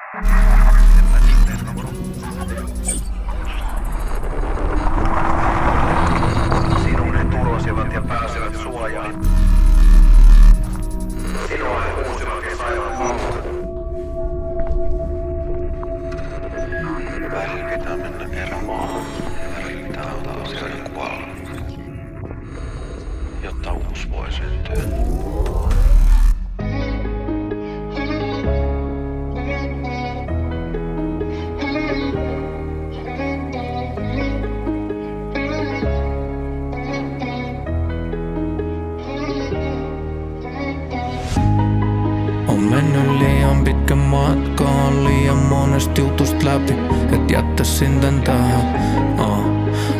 Sinun he turvasivat ja pääsevät suojaan. Sinua he huusivat ja saivat valtaa. Välillä pitää mennä eromaan ja välillä pitää antaa asioiden kuolla, jotta uusi voi syntyä. On mennyt liian pitkä matka, on liian monesta jutusta läpi, et jättäisin tän tähän.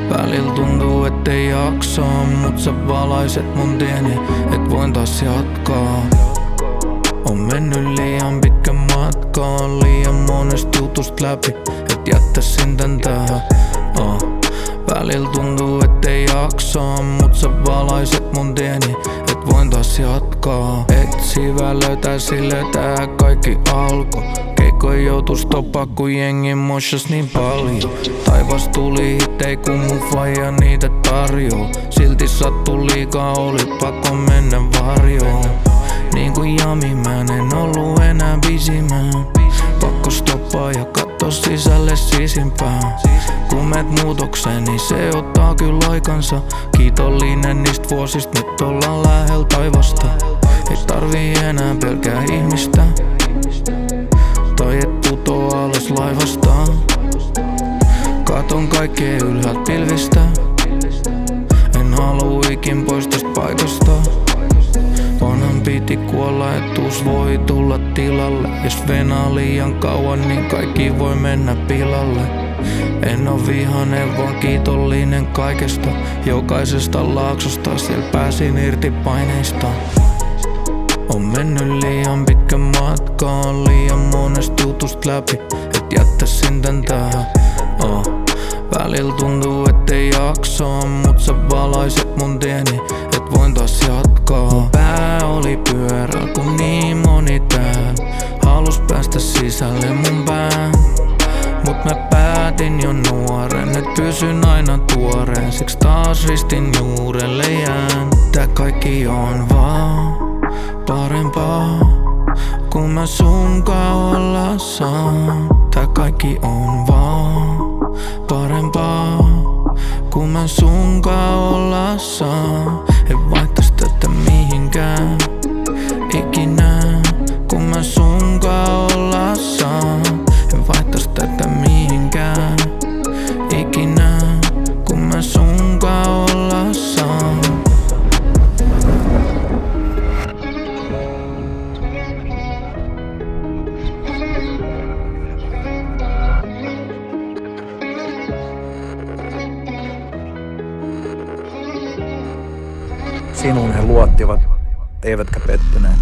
Välillä tuntuu ettei jaksaa, mut sä valaiset mun tieni, et voin taas jatkaa. On mennyt liian pitkä matka, on liian monesta jutusta läpi, et jättäisin tän tähän. Välillä tuntuu ettei jaksaa, mut sä valaiset mun tieni, et voin taas jatkaa. Etsivä löytää sille tää kaikki alko. Keikkoja joutu stoppaa kun jengi moshas niin paljon. Taivas tuli hittei kun mun faija niitä tarjoo. Silti sattu liikaa, oli pakko mennä varjoon. Niin kuin Jami mä en ollu enää bisimään. Pakko stoppaa ja katso sisälle sisimpään. Kun meet muutokseen, niin se ottaa kyllä aikansa. Kiitollinen niistä vuosista, nyt ollaan lähellä taivasta. Ei tarvii enää pelkää ihmistä, tai et putoo alas laivasta. Katon kaikkea ylhäältä pilvistä, en haluu ikin pois tästä paikasta. Vanhan piti kuolla, et uus voi tulla tilalle. Jos venaa liian kauan, niin kaikki voi mennä pilalle. En oo vihanen, vaan kiitollinen kaikesta. Jokaisesta laaksosta, siellä pääsin irti paineista. On mennyt liian pitkä matka, on liian monesta jutusta läpi, et jättäisin tän tähän. Välillä tuntuu ettei jaksaa, mut sä valaiset mun tieni, et voin taas jatkaa. Mun pää oli pyörä, kun niin moni täällä halus päästä sisälle mun pään. Mut mä päätin jo nuoren, et pysyn aina tuoreen, siks taas ristin juurelle jään. Tää kaikki on vaan parempaa, kun mä sunkaan olla saan. Tää kaikki on vaan parempaa, kun mä sunkaan olla saan. En vaihtais tätä mihinkään ikinä, kun mä sunkaan olla saan. En vaihtais tätä mihinkään ikinä, kun mä sunkaan olla saan. Sinuun he luottivat, eivätkä pettyneet.